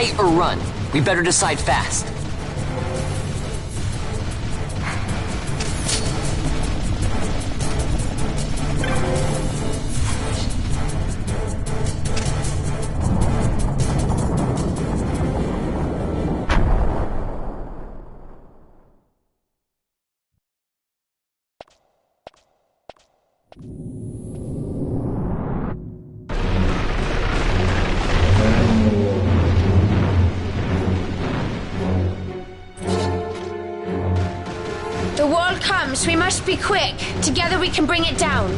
Fight or run? We better decide fast. The wall comes. We must be quick. Together we can bring it down.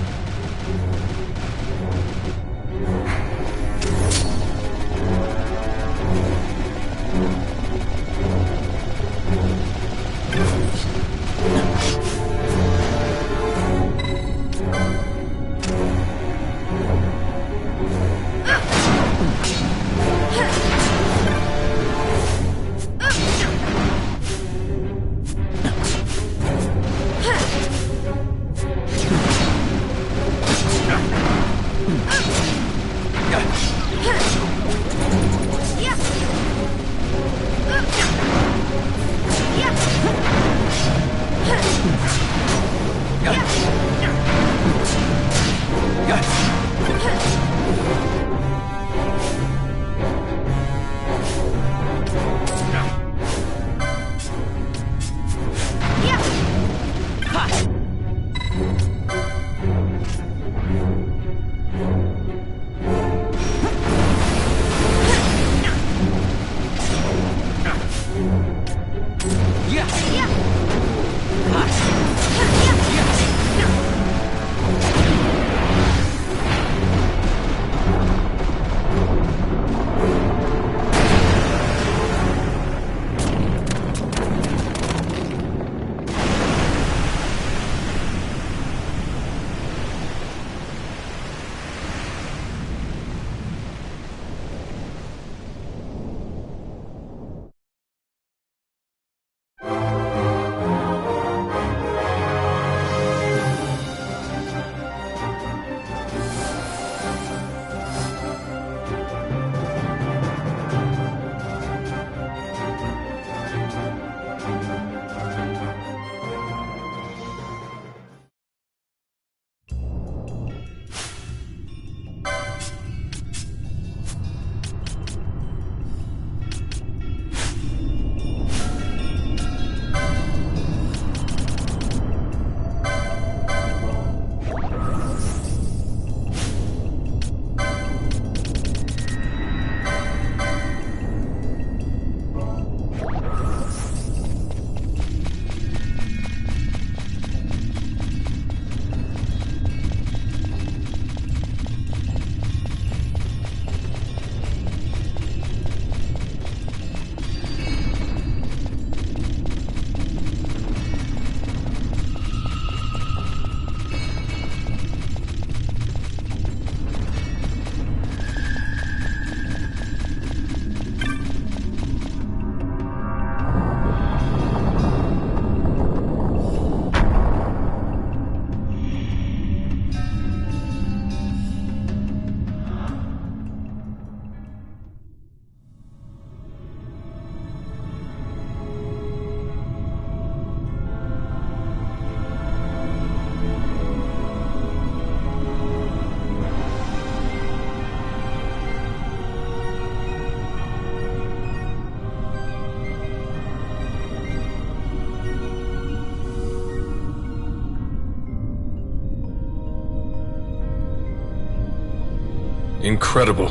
Incredible.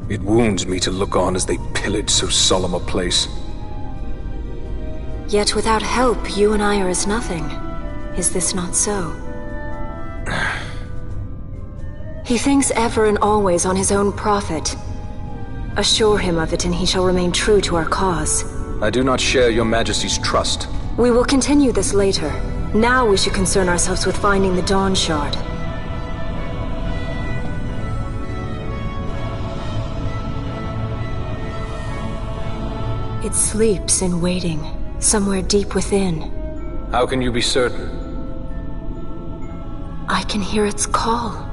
It wounds me to look on as they pillage so solemn a place. Yet without help, you and I are as nothing. Is this not so? He thinks ever and always on his own profit. Assure him of it and he shall remain true to our cause. I do not share your Majesty's trust. We will continue this later. Now we should concern ourselves with finding the Dawn Shard. It sleeps in waiting, somewhere deep within. How can you be certain? I can hear its call.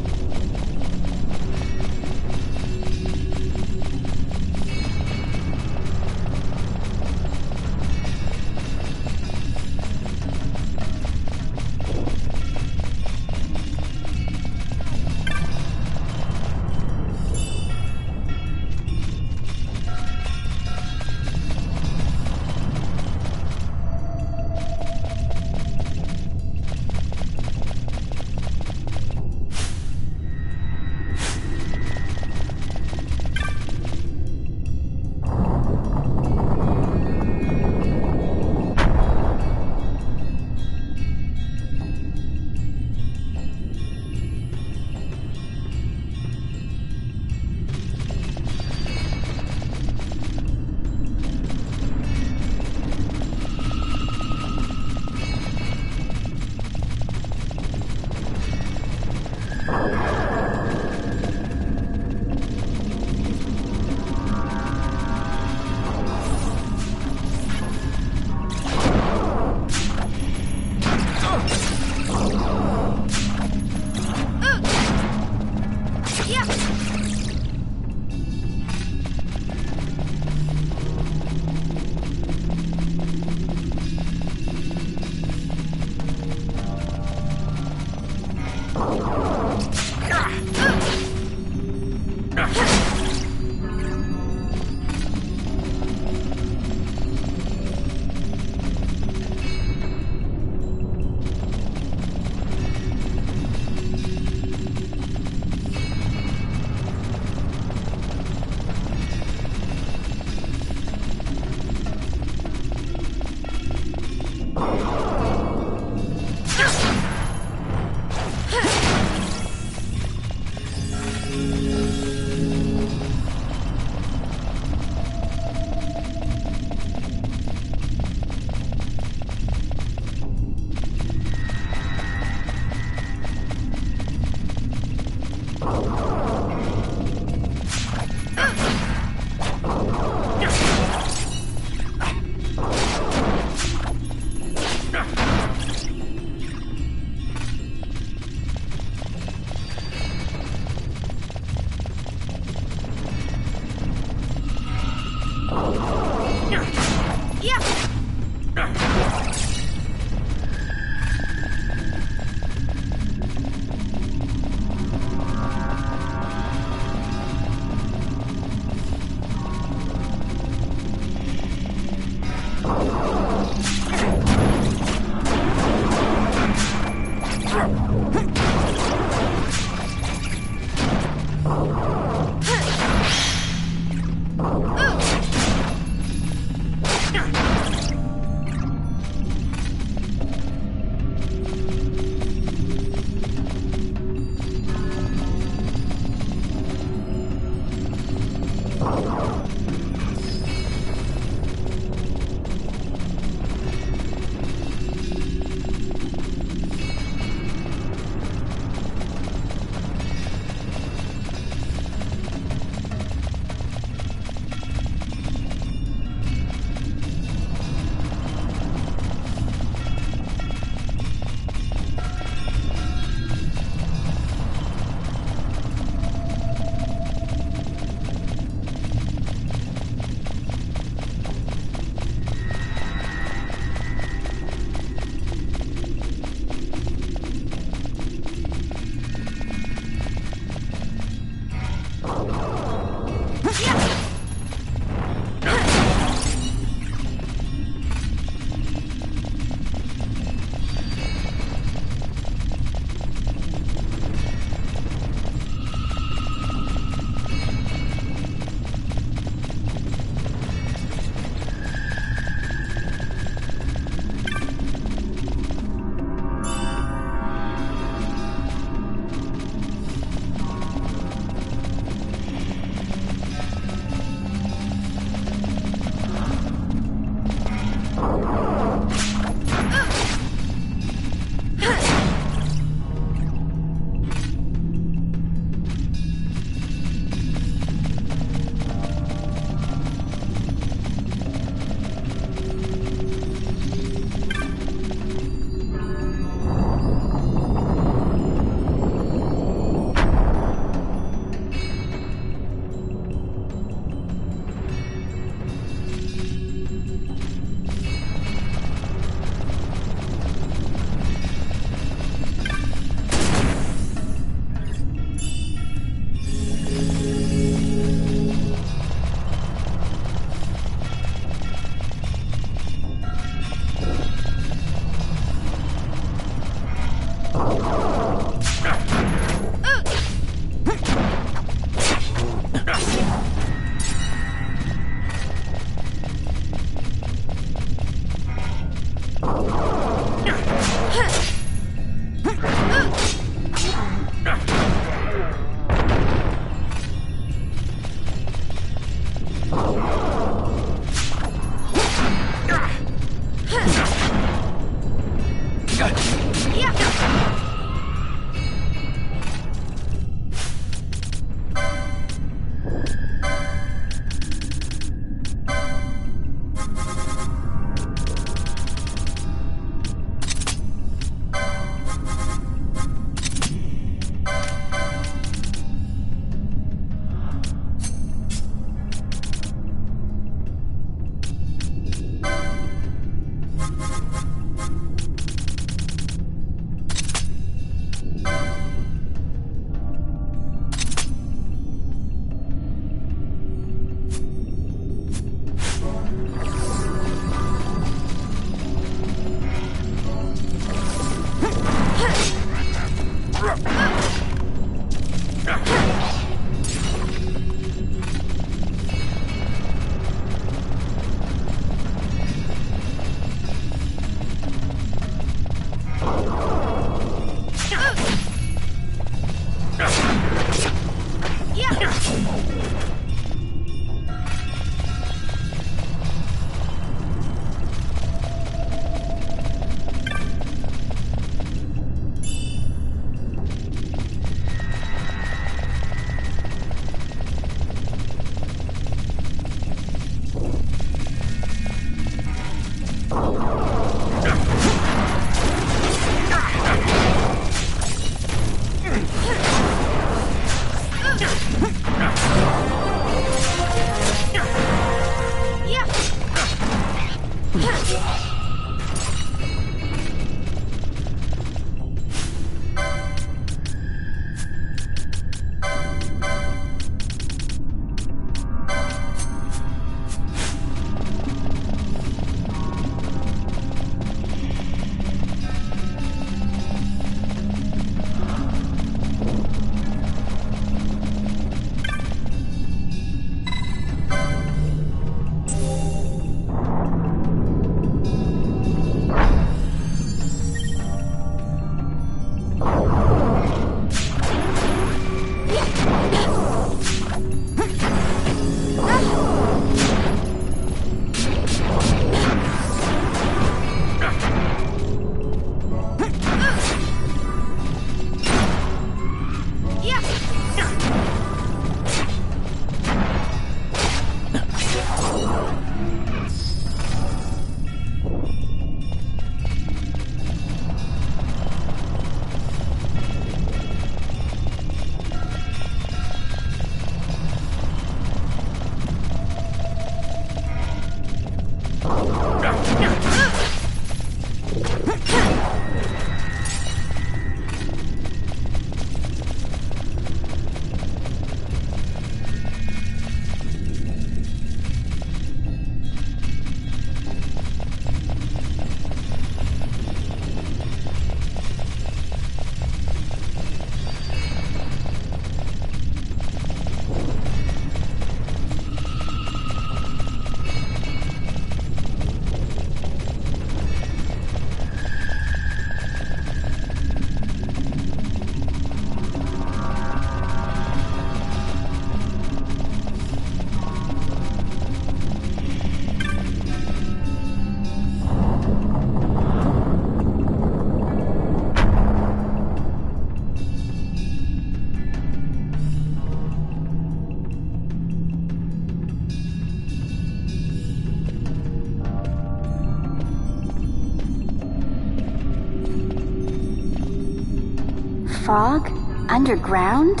Fog? Underground?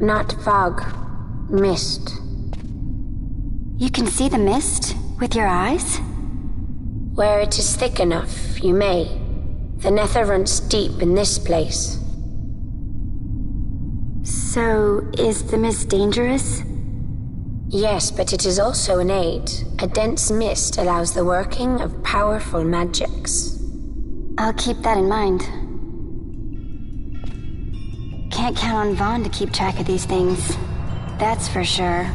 Not fog. Mist. You can see the mist with your eyes? Where it is thick enough, you may. The nether runs deep in this place. So, is the mist dangerous? Yes, but it is also an aid. A dense mist allows the working of powerful magics. I'll keep that in mind. Can't count on Vaughn to keep track of these things. That's for sure.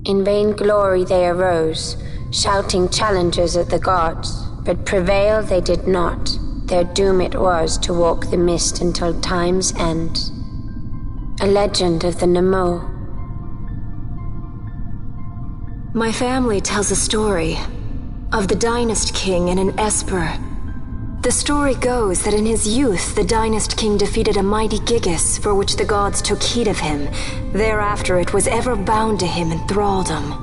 In vain glory they arose, shouting challenges at the gods, but prevail they did not. Their doom it was to walk the mist until time's end. A legend of the Nemo. My family tells a story of the Dynast King and an Esper. The story goes that in his youth, the Dynast King defeated a mighty Gigas, for which the gods took heed of him. Thereafter it was ever bound to him in thraldom.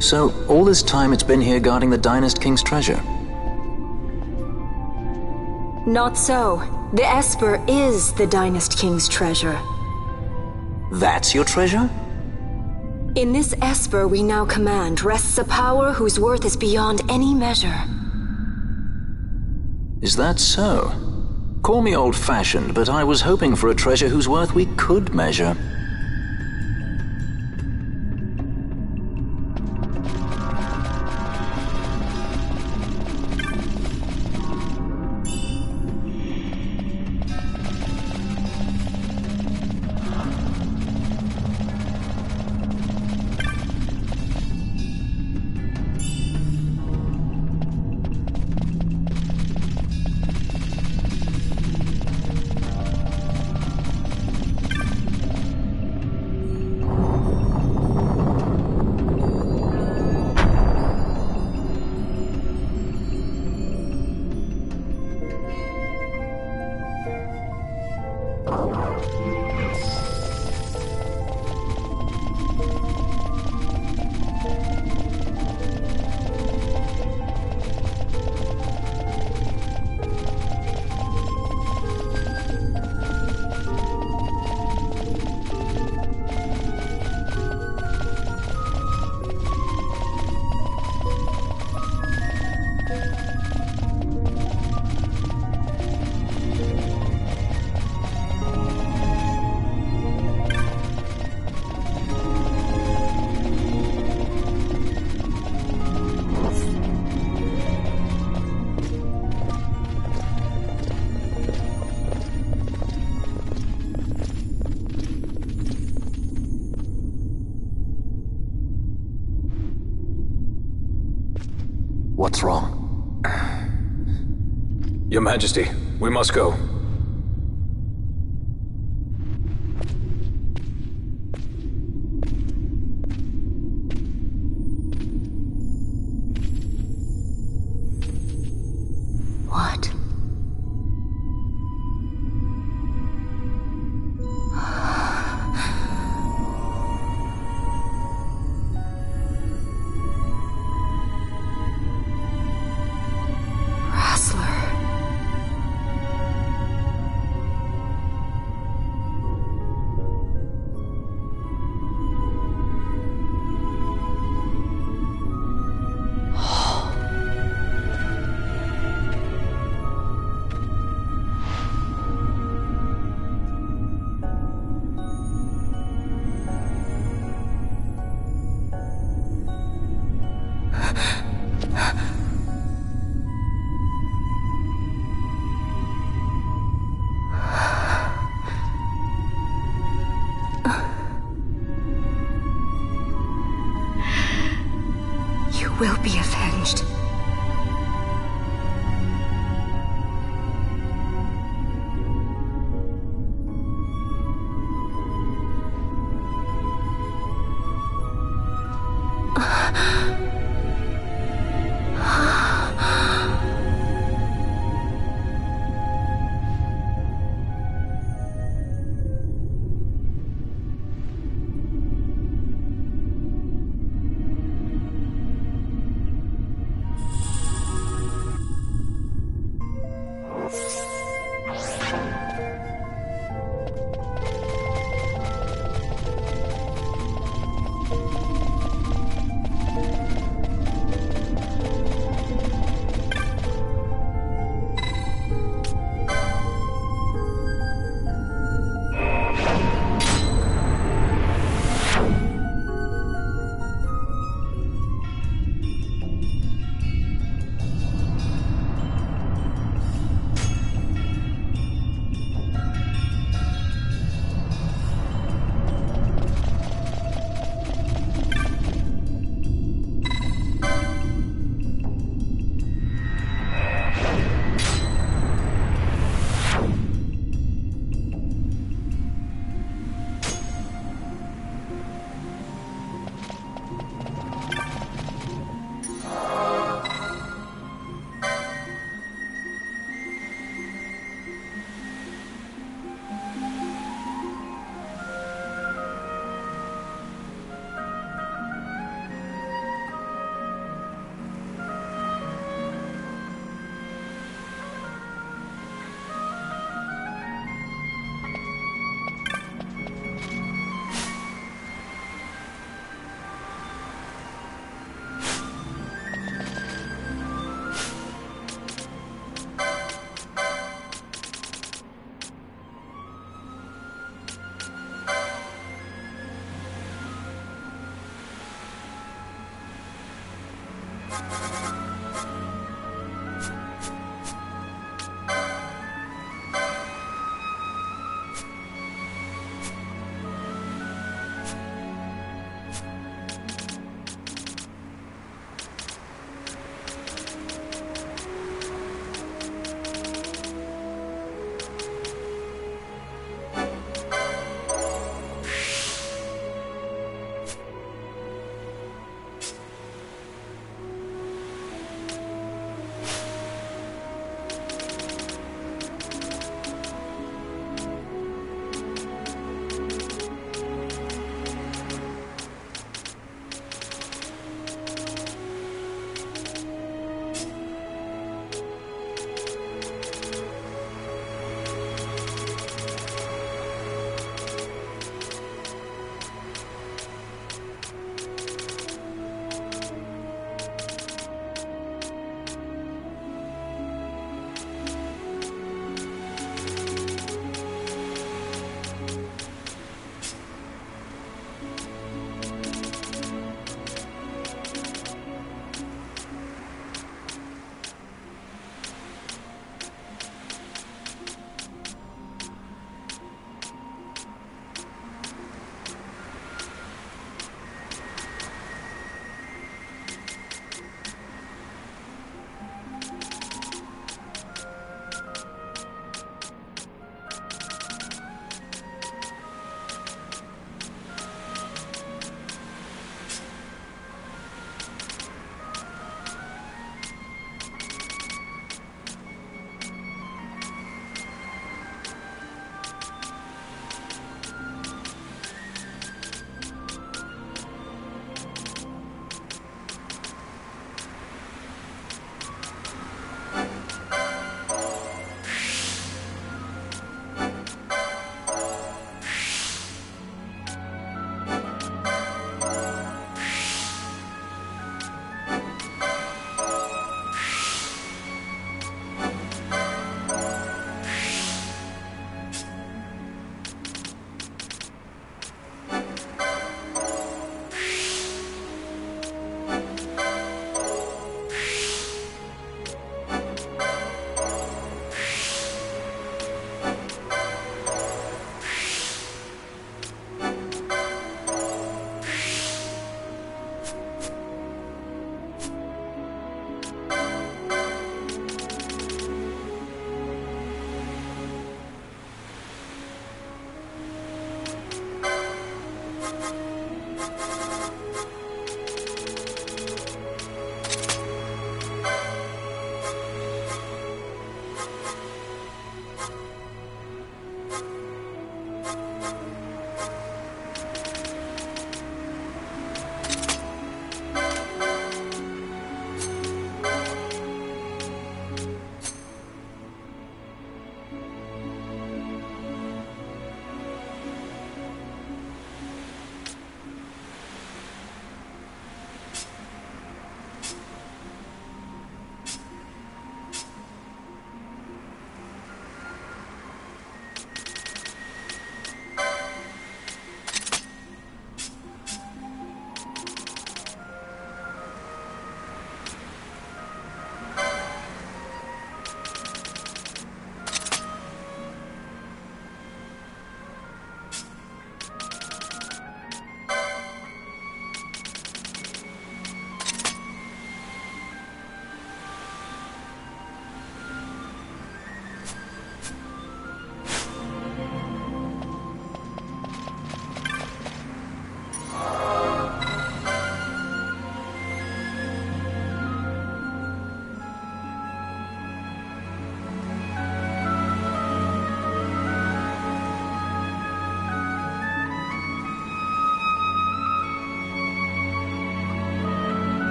So, all this time it's been here guarding the Dynast King's treasure? Not so. The Esper is the Dynast King's treasure. That's your treasure? In this Esper we now command rests a power whose worth is beyond any measure. Is that so? Call me old-fashioned, but I was hoping for a treasure whose worth we could measure. What's wrong? Your Majesty, we must go. What?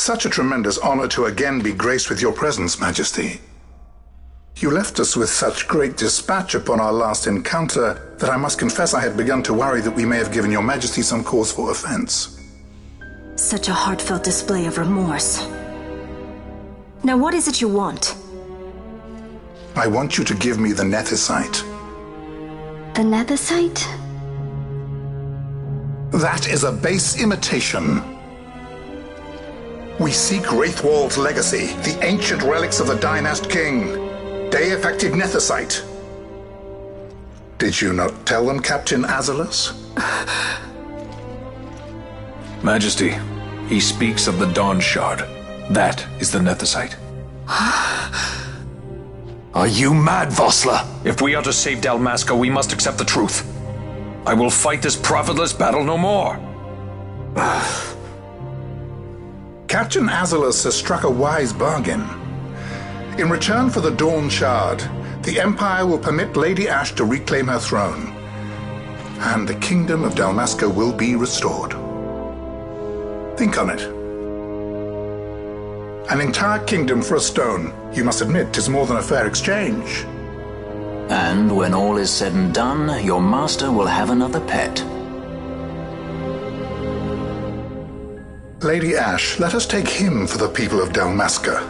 such a tremendous honor to again be graced with your presence, Majesty. You left us with such great dispatch upon our last encounter that I must confess I had begun to worry that we may have given your Majesty some cause for offense. Such a heartfelt display of remorse. Now what is it you want? I want you to give me the Nethicite. The Nethicite? That is a base imitation. We seek Wraithwald's legacy, the ancient relics of the Dynast King. Day-affected Nethicite. Did you not tell them, Captain Azalus? Majesty, he speaks of the Dawn Shard. That is the Nethicite. Are you mad, Vossler? If we are to save Dalmasca, we must accept the truth. I will fight this profitless battle no more. Captain Azalus has struck a wise bargain. In return for the Dawn Shard, the Empire will permit Lady Ash to reclaim her throne, and the Kingdom of Dalmasca will be restored. Think on it. An entire kingdom for a stone. You must admit, 'tis more than a fair exchange. And when all is said and done, your master will have another pet. Lady Ash, let us take him for the people of Dalmasca.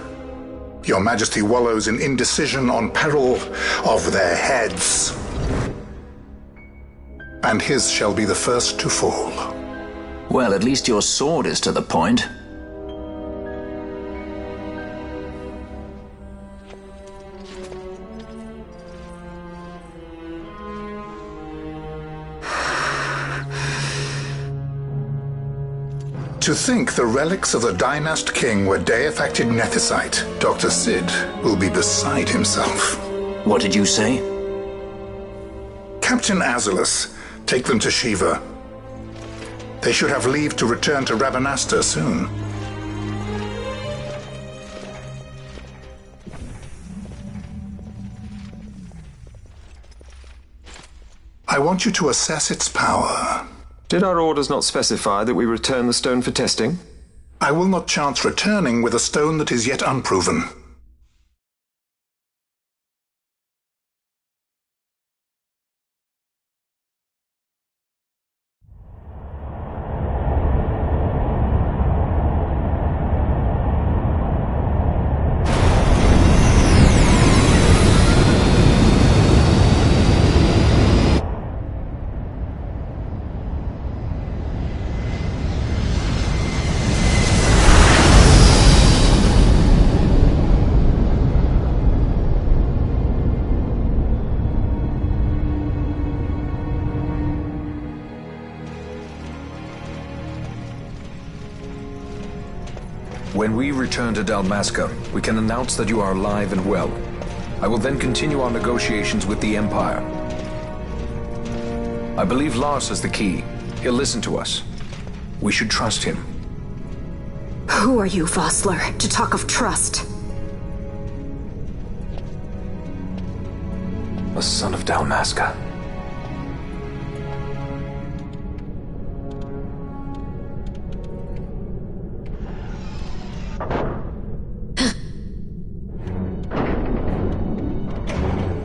Your Majesty wallows in indecision on peril of their heads. And his shall be the first to fall. Well, at least your sword is to the point. To think the relics of the Dynast King were day-affected Nethicite, Dr. Sid will be beside himself. What did you say? Captain Azalus, take them to Shiva. They should have leave to return to Rabanasta soon. I want you to assess its power. Did our orders not specify that we return the stone for testing? I will not chance returning with a stone that is yet unproven. When we return to Dalmasca, we can announce that you are alive and well. I will then continue our negotiations with the Empire. I believe Lars has the key. He'll listen to us. We should trust him. Who are you, Vossler, to talk of trust? A son of Dalmasca.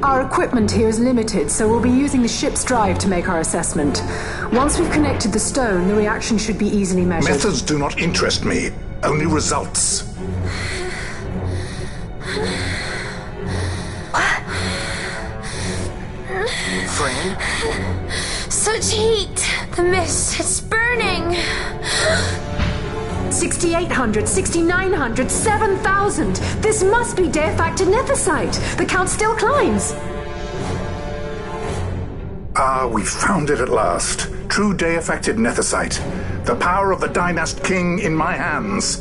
Our equipment here is limited, so we'll be using the ship's drive to make our assessment. Once we've connected the stone, the reaction should be easily measured. Methods do not interest me, only results. Fran? Such heat! The mist, it's burning! 6,800, 6,900, 7,000! This must be day-affected Nethicite! The count still climbs! Ah, we found it at last. True day-affected Nethicite. The power of the Dynast King in my hands.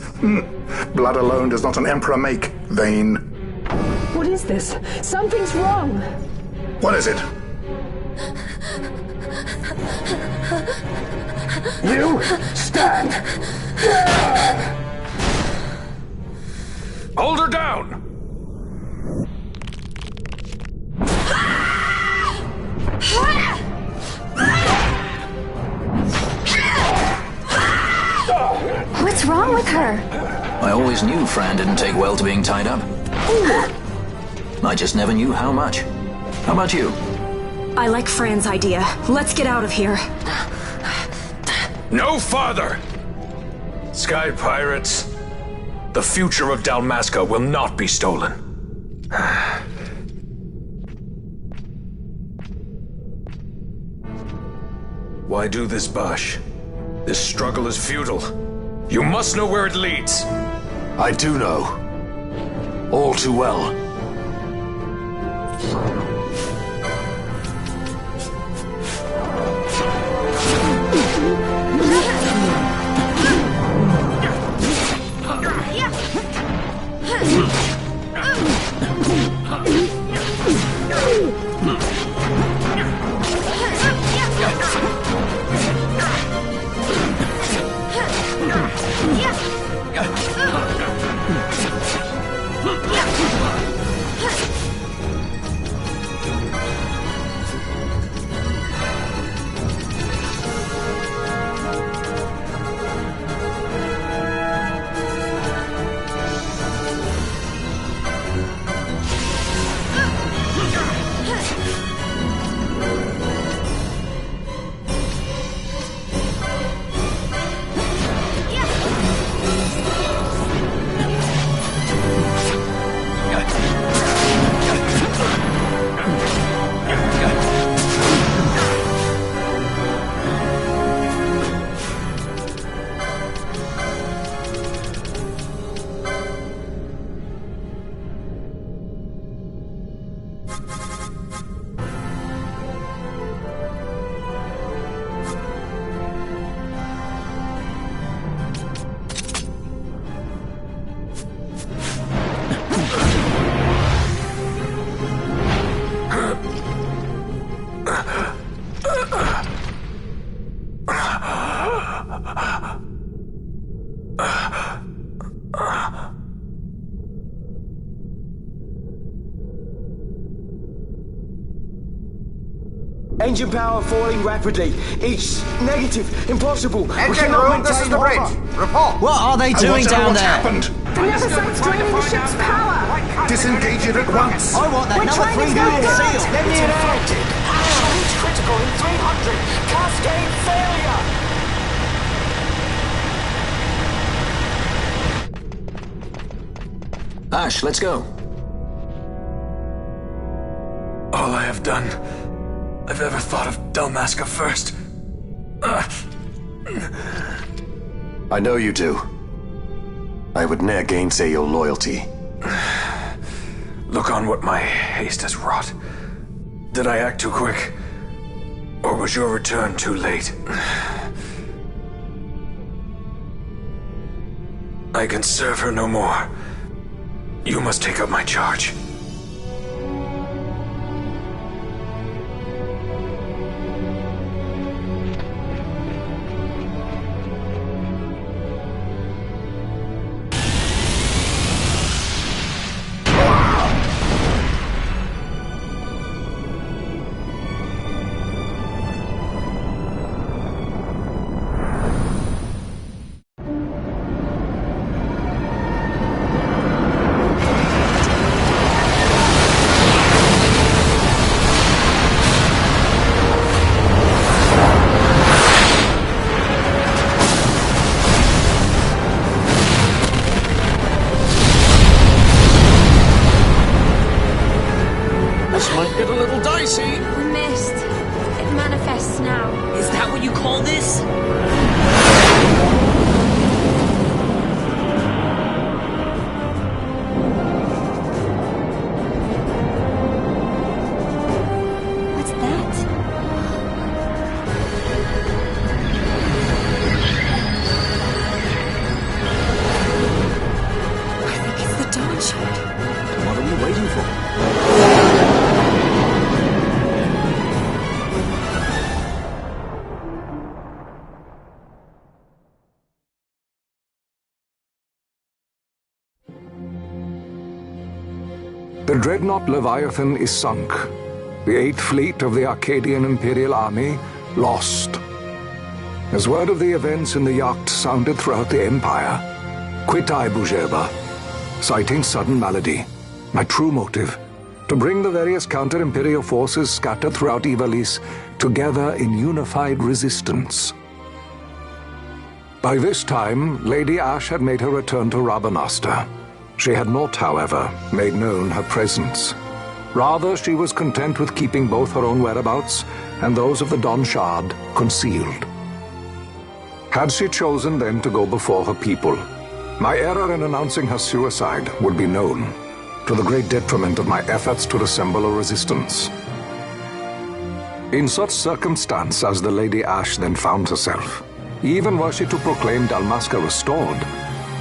Blood alone does not an emperor make, vain. What is this? Something's wrong! What is it? You stand! Hold her down! What's wrong with her? I always knew Fran didn't take well to being tied up. I just never knew how much. How about you? I like Fran's idea. Let's get out of here. No farther! Sky Pirates, the future of Dalmasca will not be stolen. Why do this, Bash? This struggle is futile. You must know where it leads. I do know. All too well. Engine power falling rapidly. It's negative. Impossible. Engine room, this is the bridge. Report. What are they doing down there? Happened? The other side's draining the ship's power! Disengage it at once. I want that We're number trying to 3 go unit down. sealed. Let me in out. Reach critical in 300. Cascade failure. Ash, let's go. All I have done, I've ever thought of Dalmasca first. I know you do. I would ne'er gainsay your loyalty. Look on what my haste has wrought. Did I act too quick? Or was your return too late? I can serve her no more. You must take up my charge. The dreadnought Leviathan is sunk. The 8th Fleet of the Arcadian Imperial Army lost. As word of the events in the yacht sounded throughout the Empire, Quit I Bujeba, citing sudden malady. My true motive, to bring the various counter-imperial forces scattered throughout Ivalice together in unified resistance. By this time, Lady Ash had made her return to Rabanastre. She had not, however, made known her presence. Rather, she was content with keeping both her own whereabouts and those of the Don Shard concealed. Had she chosen then to go before her people, my error in announcing her suicide would be known, to the great detriment of my efforts to assemble a resistance. In such circumstance as the Lady Ash then found herself, even were she to proclaim Dalmasca restored,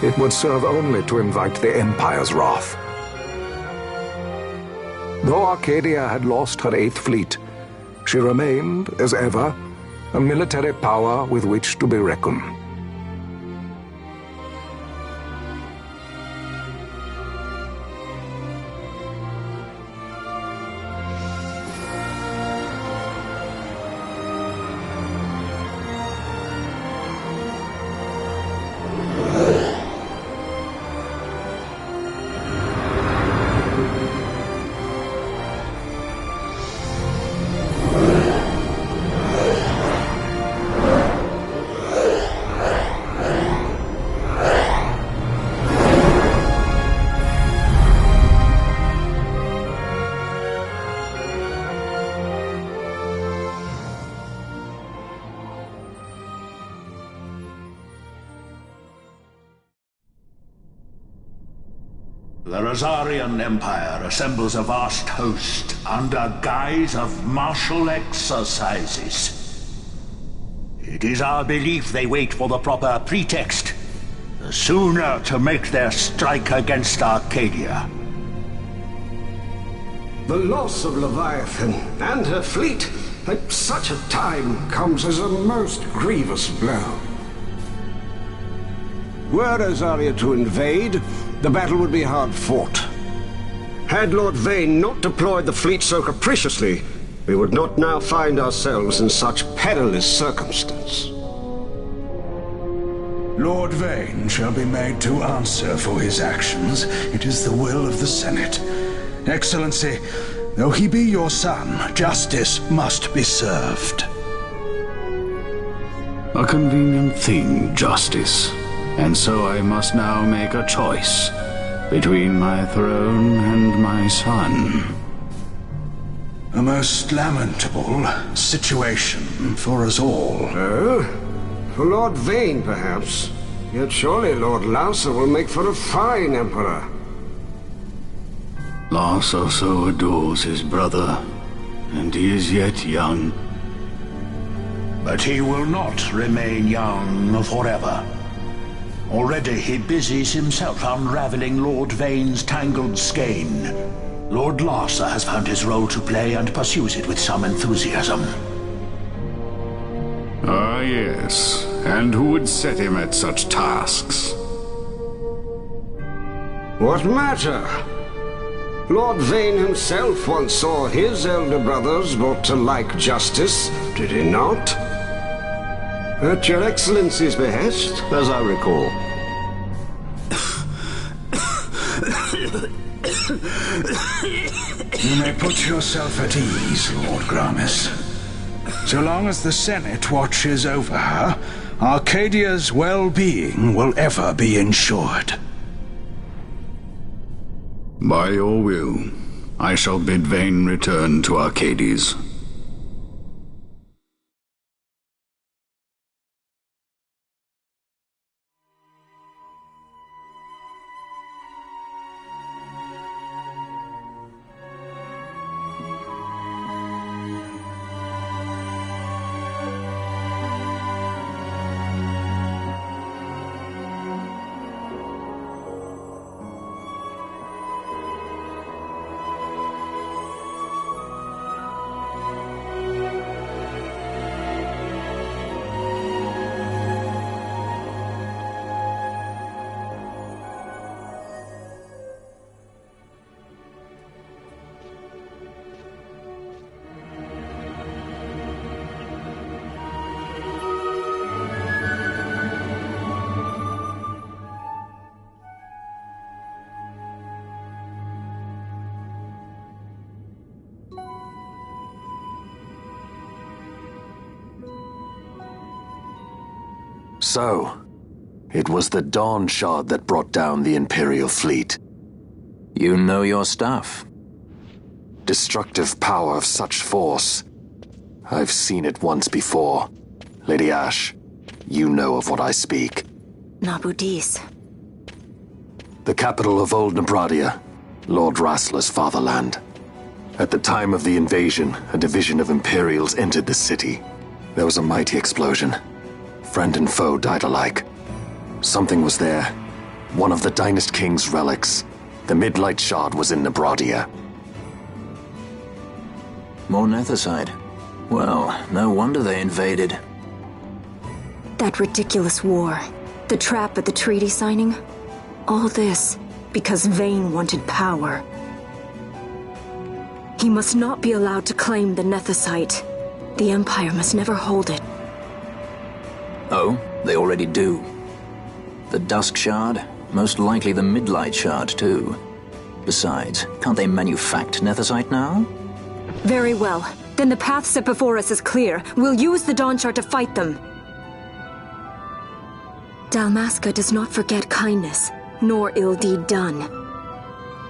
it would serve only to invite the Empire's wrath. Though Arcadia had lost her 8th Fleet, she remained, as ever, a military power with which to be reckoned. The Rosarian Empire assembles a vast host under guise of martial exercises. It is our belief they wait for the proper pretext, the sooner to make their strike against Arcadia. The loss of Leviathan and her fleet at such a time comes as a most grievous blow. Were Rosaria to invade, the battle would be hard fought. Had Lord Vane not deployed the fleet so capriciously, we would not now find ourselves in such perilous circumstance. Lord Vane shall be made to answer for his actions. It is the will of the Senate. Excellency, though he be your son, justice must be served. A convenient thing, justice. And so I must now make a choice between my throne and my son. A most lamentable situation for us all. Oh? For Lord Vane, perhaps. Yet surely Lord Larsa will make for a fine emperor. Larsa so adores his brother, and he is yet young. But he will not remain young forever. Already he busies himself unraveling Lord Vane's tangled skein. Lord Larsa has found his role to play and pursues it with some enthusiasm. Ah, yes. And who would set him at such tasks? What matter? Lord Vane himself once saw his elder brothers brought to like justice, did he not? At your Excellency's behest, as I recall. You may put yourself at ease, Lord Gramis. So long as the Senate watches over her, Arcadia's well-being will ever be ensured. By your will, I shall bid Vane return to Arcades. So, it was the Dawn Shard that brought down the Imperial fleet. You know your stuff. Destructive power of such force. I've seen it once before. Lady Ash, you know of what I speak. Nabudis. The capital of Old Nebradia, Lord Rassler's fatherland. At the time of the invasion, a division of Imperials entered the city. There was a mighty explosion. Friend and foe died alike. Something was there. One of the Dynast King's relics. The Midlight Shard was in Nebradia. More Nethicite. Well, no wonder they invaded. That ridiculous war. The trap at the treaty signing. All this because Vayne wanted power. He must not be allowed to claim the Nethicite. The Empire must never hold it. Oh, they already do. The Dusk Shard, most likely the Midlight Shard too. Besides, can't they manufacture Nethicite now? Very well. Then the path set before us is clear. We'll use the Dawn Shard to fight them. Dalmasca does not forget kindness, nor ill deed done.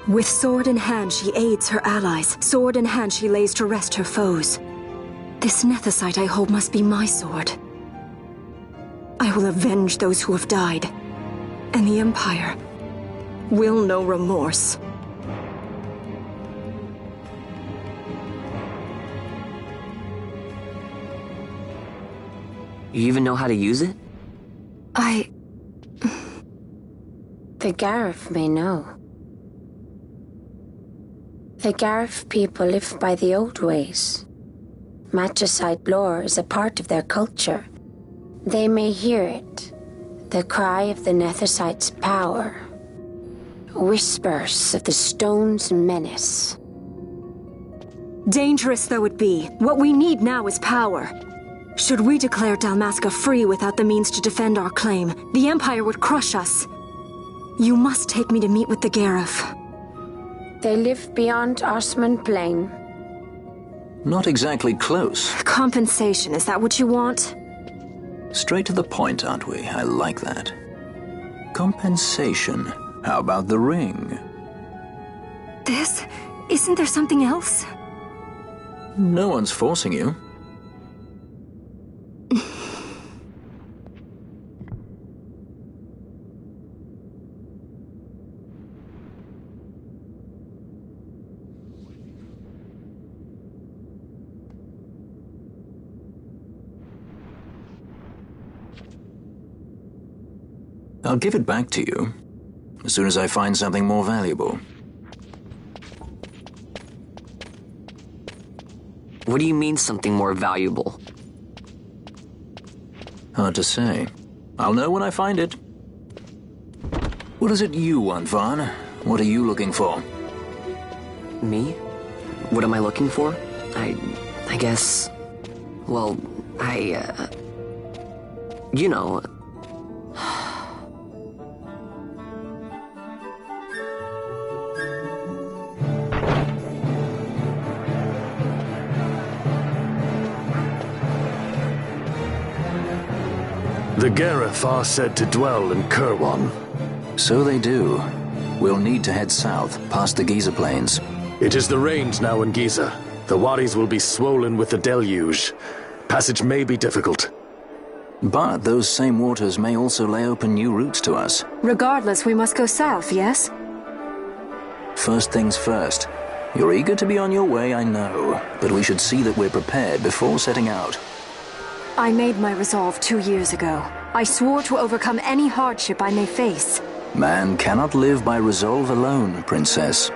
With sword in hand she aids her allies. Sword in hand she lays to rest her foes. This Nethicite I hold must be my sword. I will avenge those who have died. And the Empire will know remorse. You even know how to use it? The Garif may know. The Garif people live by the old ways. Matricide lore is a part of their culture. They may hear it, the cry of the Nethicite's power. Whispers of the stone's menace. Dangerous though it be, what we need now is power. Should we declare Dalmasca free without the means to defend our claim, the Empire would crush us. You must take me to meet with the Garif. They live beyond Osman Plain. Not exactly close. Compensation, is that what you want? Straight to the point, aren't we? I like that. Compensation. How about the ring? This? Isn't there something else? No one's forcing you. I'll give it back to you as soon as I find something more valuable. What do you mean something more valuable? Hard to say. I'll know when I find it. What is it you want, Vaughn? What are you looking for? Me? What am I looking for? I guess... Well, you know... The Garif are said to dwell in Kirwan. So they do. We'll need to head south, past the Giza Plains. It is the rains now in Giza. The wadis will be swollen with the deluge. Passage may be difficult. But those same waters may also lay open new routes to us. Regardless, we must go south, yes? First things first. You're eager to be on your way, I know. But we should see that we're prepared before setting out. I made my resolve 2 years ago. I swore to overcome any hardship I may face. Man cannot live by resolve alone, Princess.